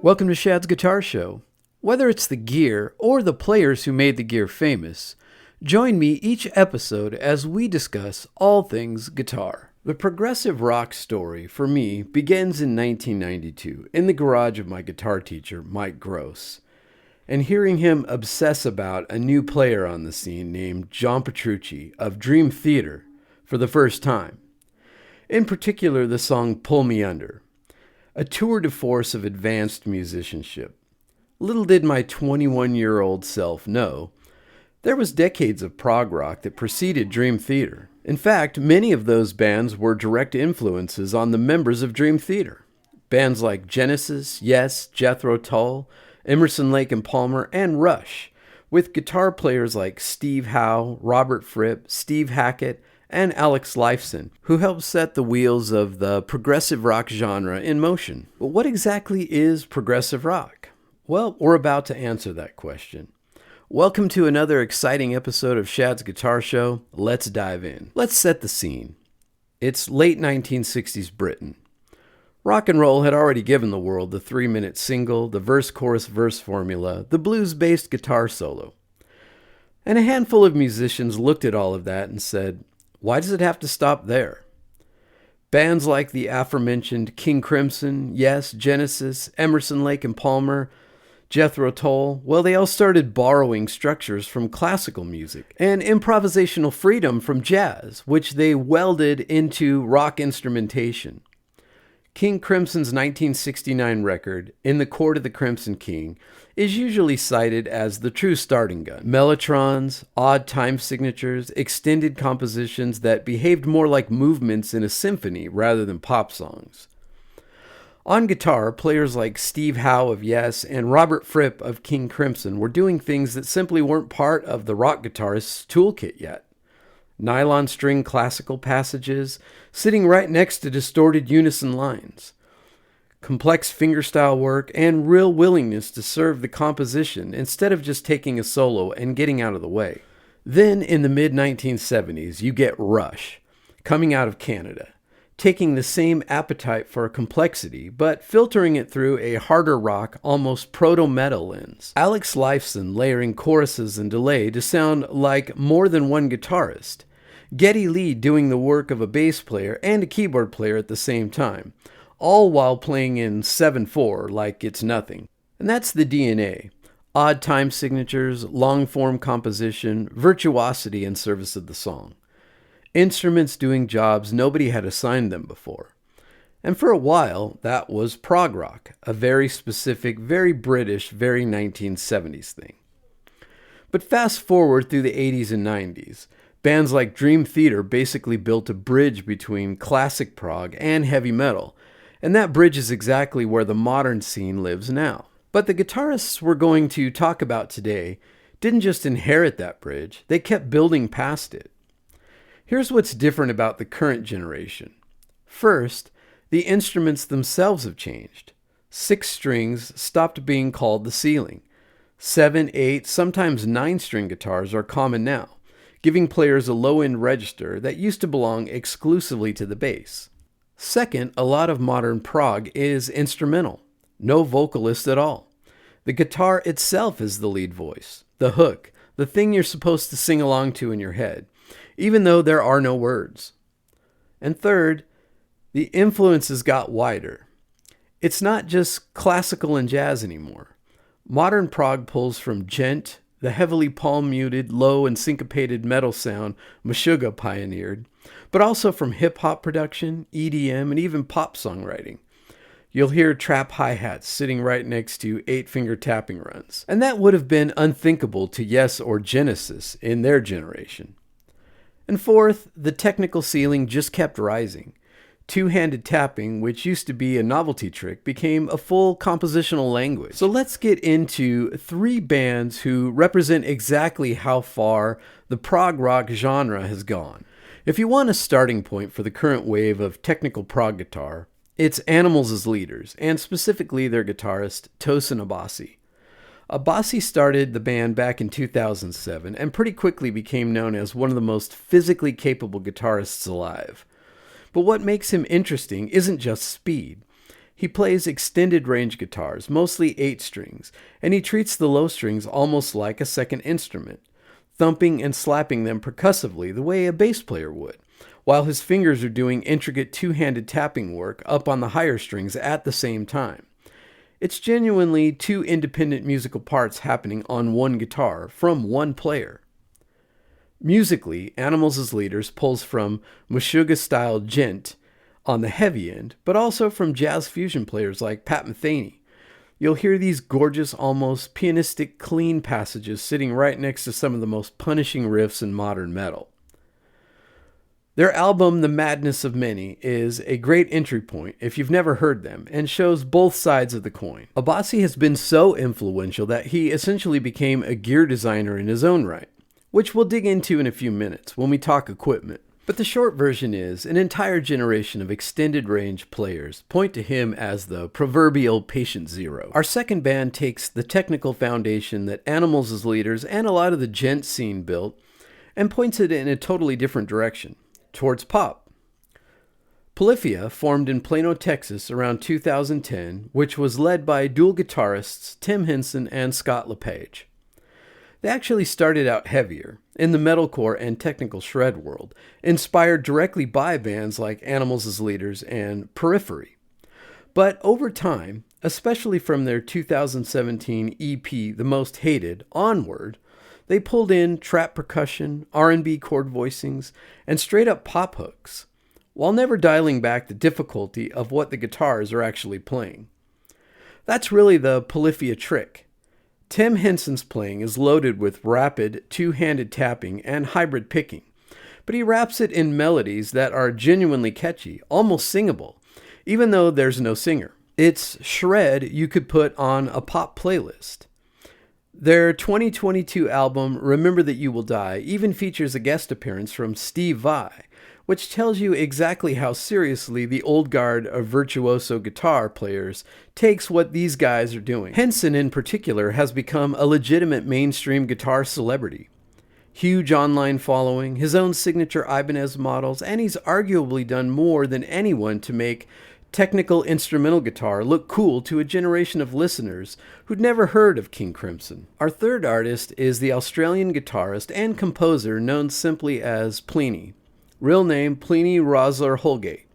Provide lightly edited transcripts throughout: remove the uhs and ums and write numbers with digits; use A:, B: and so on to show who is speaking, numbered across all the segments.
A: Welcome to Shad's Guitar Show. Whether it's the gear or the players who made the gear famous, join me each episode as we discuss all things guitar. The progressive rock story, for me, begins in 1992 in the garage of my guitar teacher, Mike Gross, and hearing him obsess about a new player on the scene named John Petrucci of Dream Theater for the first time. In particular, the song Pull Me Under, a tour de force of advanced musicianship. Little did my 21-year-old self know, there was decades of prog rock that preceded Dream Theater. In fact, many of those bands were direct influences on the members of Dream Theater. Bands like Genesis, Yes, Jethro Tull, Emerson, Lake and Palmer, and Rush, with guitar players like Steve Howe, Robert Fripp, Steve Hackett, and Alex Lifeson, who helped set the wheels of the progressive rock genre in motion. But what exactly is progressive rock? Well, we're about to answer that question. Welcome to another exciting episode of Shad's Guitar Show. Let's dive in. Let's set the scene. It's late 1960s Britain. Rock and roll had already given the world the 3-minute single, the verse-chorus-verse formula, the blues-based guitar solo. And a handful of musicians looked at all of that and said, why does it have to stop there? Bands like the aforementioned King Crimson, Yes, Genesis, Emerson, Lake and Palmer, Jethro Tull, well, they all started borrowing structures from classical music and improvisational freedom from jazz, which they welded into rock instrumentation. King Crimson's 1969 record, In the Court of the Crimson King, is usually cited as the true starting gun. Mellotrons, odd time signatures, extended compositions that behaved more like movements in a symphony rather than pop songs. On guitar, players like Steve Howe of Yes and Robert Fripp of King Crimson were doing things that simply weren't part of the rock guitarist's toolkit yet. Nylon string classical passages, sitting right next to distorted unison lines. Complex fingerstyle work, and real willingness to serve the composition instead of just taking a solo and getting out of the way. Then, in the mid-1970s, you get Rush, coming out of Canada, taking the same appetite for complexity, but filtering it through a harder rock, almost proto-metal lens. Alex Lifeson layering choruses and delay to sound like more than one guitarist. Geddy Lee doing the work of a bass player and a keyboard player at the same time, all while playing in 7/4 like it's nothing. And that's the DNA. Odd time signatures, long-form composition, virtuosity in service of the song. Instruments doing jobs nobody had assigned them before. And for a while, that was prog rock, a very specific, very British, very 1970s thing. But fast forward through the 80s and 90s, bands like Dream Theater basically built a bridge between classic prog and heavy metal, and that bridge is exactly where the modern scene lives now. But the guitarists we're going to talk about today didn't just inherit that bridge, they kept building past it. Here's what's different about the current generation. First, the instruments themselves have changed. 6 strings stopped being called the ceiling. 7, 8, sometimes 9-string guitars are common now, giving players a low-end register that used to belong exclusively to the bass. Second, a lot of modern prog is instrumental. No vocalist at all. The guitar itself is the lead voice, the hook, the thing you're supposed to sing along to in your head, even though there are no words. And third, the influences got wider. It's not just classical and jazz anymore. Modern prog pulls from djent, the heavily palm-muted, low and syncopated metal sound Meshuggah pioneered, but also from hip-hop production, EDM, and even pop songwriting. You'll hear trap hi-hats sitting right next to 8-finger tapping runs. And that would have been unthinkable to Yes or Genesis in their generation. And fourth, the technical ceiling just kept rising. Two-handed tapping, which used to be a novelty trick, became a full compositional language. So let's get into 3 bands who represent exactly how far the prog rock genre has gone. If you want a starting point for the current wave of technical prog guitar, it's Animals as leaders, and specifically their guitarist, Tosin Abasi. Abasi started the band back in 2007 and pretty quickly became known as one of the most physically capable guitarists alive. But what makes him interesting isn't just speed. He plays extended range guitars, mostly 8 strings, and he treats the low strings almost like a second instrument, thumping and slapping them percussively the way a bass player would, while his fingers are doing intricate two-handed tapping work up on the higher strings at the same time. It's genuinely 2 independent musical parts happening on one guitar from one player. Musically, Animals as Leaders pulls from Meshuggah-style djent on the heavy end, but also from jazz fusion players like Pat Metheny. You'll hear these gorgeous, almost pianistic, clean passages sitting right next to some of the most punishing riffs in modern metal. Their album, The Madness of Many, is a great entry point if you've never heard them, and shows both sides of the coin. Abbasi has been so influential that he essentially became a gear designer in his own right, which we'll dig into in a few minutes when we talk equipment. But the short version is, an entire generation of extended range players point to him as the proverbial patient zero. Our second band takes the technical foundation that Animals as Leaders and a lot of the djent scene built, and points it in a totally different direction, towards pop. Polyphia formed in Plano, Texas around 2010, which was led by dual guitarists Tim Henson and Scott LePage. They actually started out heavier, in the metalcore and technical shred world, inspired directly by bands like Animals as Leaders and Periphery. But over time, especially from their 2017 EP The Most Hated onward, they pulled in trap percussion, R&B chord voicings, and straight-up pop hooks, while never dialing back the difficulty of what the guitars are actually playing. That's really the Polyphia trick. Tim Henson's playing is loaded with rapid, two-handed tapping and hybrid picking, but he wraps it in melodies that are genuinely catchy, almost singable, even though there's no singer. It's shred you could put on a pop playlist. Their 2022 album, Remember That You Will Die, even features a guest appearance from Steve Vai, which tells you exactly how seriously the old guard of virtuoso guitar players takes what these guys are doing. Henson, in particular, has become a legitimate mainstream guitar celebrity. Huge online following, his own signature Ibanez models, and he's arguably done more than anyone to make technical instrumental guitar look cool to a generation of listeners who'd never heard of King Crimson. Our third artist is the Australian guitarist and composer known simply as Plini. Real name Plini Rosler Holgate,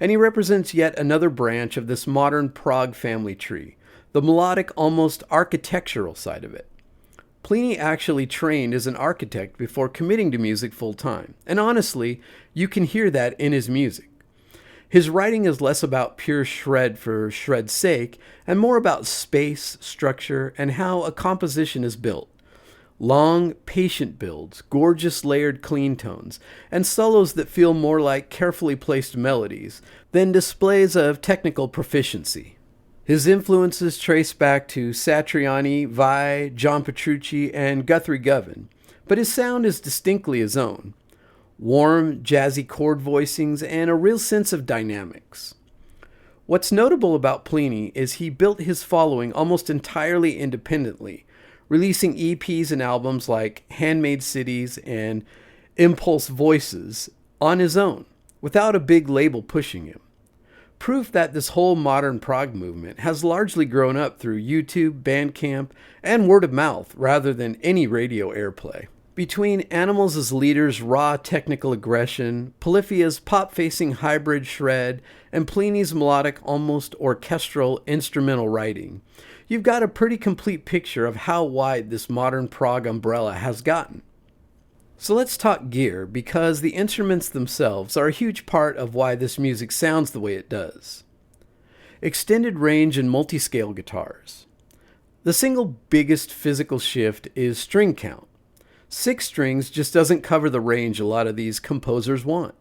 A: and he represents yet another branch of this modern Prog family tree, the melodic, almost architectural side of it. Plini actually trained as an architect before committing to music full-time, and honestly, you can hear that in his music. His writing is less about pure shred for shred's sake, and more about space, structure, and how a composition is built. Long, patient builds, gorgeous layered clean tones, and solos that feel more like carefully placed melodies than displays of technical proficiency. His influences trace back to Satriani, Vai, John Petrucci, and Guthrie Govan, but his sound is distinctly his own. Warm, jazzy chord voicings, and a real sense of dynamics. What's notable about Plini is he built his following almost entirely independently, releasing EPs and albums like Handmade Cities and Impulse Voices on his own, without a big label pushing him. Proof that this whole modern prog movement has largely grown up through YouTube, Bandcamp, and word of mouth rather than any radio airplay. Between Animals as Leaders' raw technical aggression, Polyphia's pop-facing hybrid shred, and Plini's melodic, almost orchestral instrumental writing, you've got a pretty complete picture of how wide this modern prog umbrella has gotten. So let's talk gear, because the instruments themselves are a huge part of why this music sounds the way it does. Extended range and multi-scale guitars. The single biggest physical shift is string count. 6 strings just doesn't cover the range a lot of these composers want.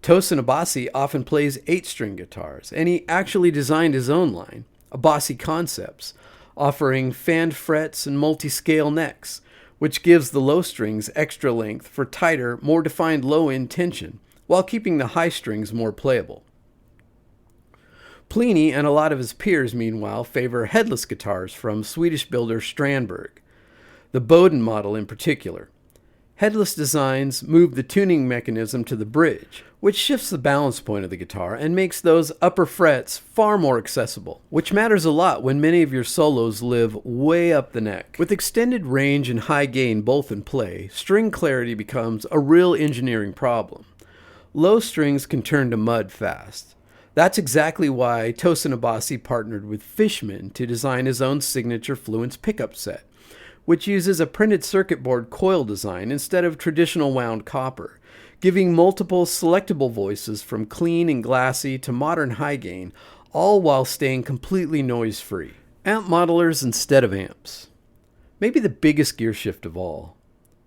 A: Tosin Abbasi often plays 8-string guitars, and he actually designed his own line, Abbasi Concepts, offering fanned frets and multi-scale necks, which gives the low strings extra length for tighter, more defined low-end tension, while keeping the high strings more playable. Plini and a lot of his peers, meanwhile, favor headless guitars from Swedish builder Strandberg, the Boden model in particular. Headless designs move the tuning mechanism to the bridge, which shifts the balance point of the guitar and makes those upper frets far more accessible, which matters a lot when many of your solos live way up the neck. With extended range and high gain both in play, string clarity becomes a real engineering problem. Low strings can turn to mud fast. That's exactly why Tosin Abasi partnered with Fishman to design his own signature Fluence pickup set, which uses a printed circuit board coil design instead of traditional wound copper, giving multiple selectable voices from clean and glassy to modern high gain, all while staying completely noise-free. Amp modelers instead of amps. Maybe the biggest gear shift of all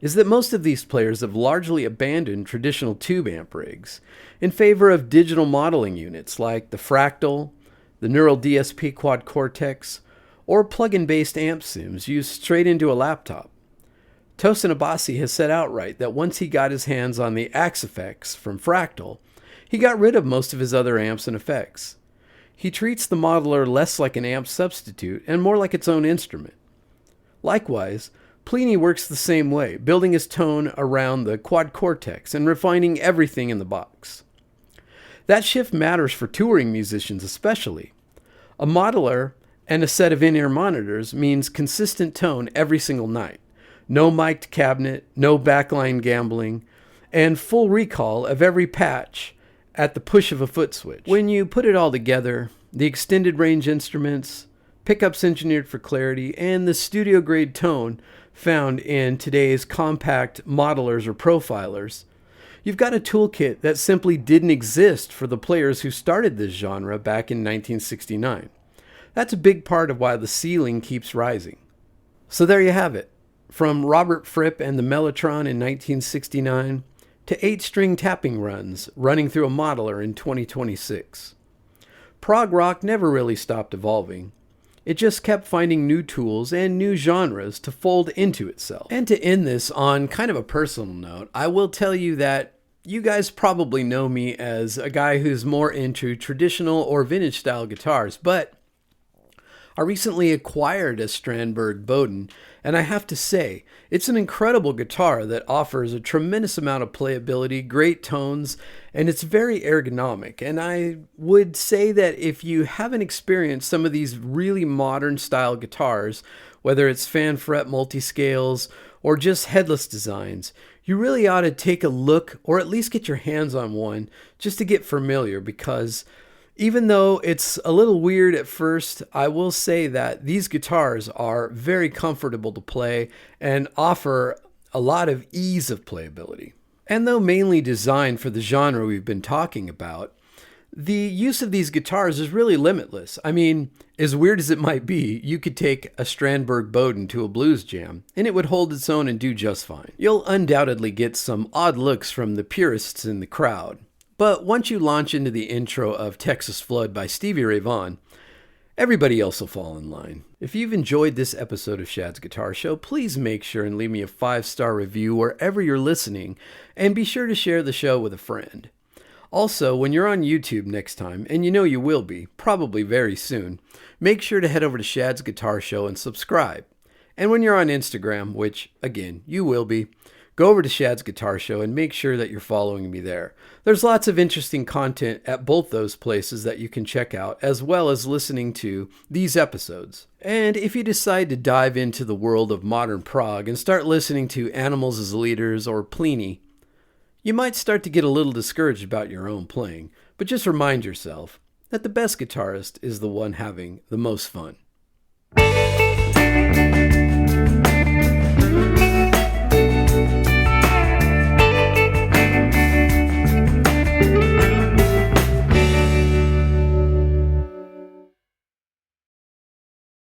A: is that most of these players have largely abandoned traditional tube amp rigs in favor of digital modeling units like the Fractal, the Neural DSP Quad Cortex, or plug-in based amp sims used straight into a laptop. Tosin Abasi has said outright that once he got his hands on the Axe effects from Fractal, he got rid of most of his other amps and effects. He treats the modeler less like an amp substitute and more like its own instrument. Likewise, Plini works the same way, building his tone around the Quad Cortex and refining everything in the box. That shift matters for touring musicians especially. A modeler and a set of in-ear monitors means consistent tone every single night. No mic'd cabinet, no backline gambling, and full recall of every patch at the push of a foot switch. When you put it all together, the extended range instruments, pickups engineered for clarity, and the studio-grade tone found in today's compact modelers or profilers, you've got a toolkit that simply didn't exist for the players who started this genre back in 1969. That's a big part of why the ceiling keeps rising. So there you have it. From Robert Fripp and the Mellotron in 1969 to 8-string tapping runs running through a modeler in 2026. Prog rock never really stopped evolving. It just kept finding new tools and new genres to fold into itself. And to end this on kind of a personal note, I will tell you that you guys probably know me as a guy who's more into traditional or vintage style guitars, but I recently acquired a Strandberg Bowden, and I have to say, it's an incredible guitar that offers a tremendous amount of playability, great tones, and it's very ergonomic. And I would say that if you haven't experienced some of these really modern style guitars, whether it's fan fret multiscales or just headless designs, you really ought to take a look or at least get your hands on one just to get familiar, because even though it's a little weird at first, I will say that these guitars are very comfortable to play and offer a lot of ease of playability. And though mainly designed for the genre we've been talking about, the use of these guitars is really limitless. I mean, as weird as it might be, you could take a Strandberg Bowden to a blues jam, and it would hold its own and do just fine. You'll undoubtedly get some odd looks from the purists in the crowd. But once you launch into the intro of Texas Flood by Stevie Ray Vaughan, everybody else will fall in line. If you've enjoyed this episode of Shad's Guitar Show, please make sure and leave me a 5-star review wherever you're listening, and be sure to share the show with a friend. Also, when you're on YouTube next time, and you know you will be, probably very soon, make sure to head over to Shad's Guitar Show and subscribe. And when you're on Instagram, which, again, you will be, go over to Shad's Guitar Show and make sure that you're following me there. There's lots of interesting content at both those places that you can check out, as well as listening to these episodes. And if you decide to dive into the world of modern prog and start listening to Animals as Leaders or Plini, you might start to get a little discouraged about your own playing, but just remind yourself that the best guitarist is the one having the most fun.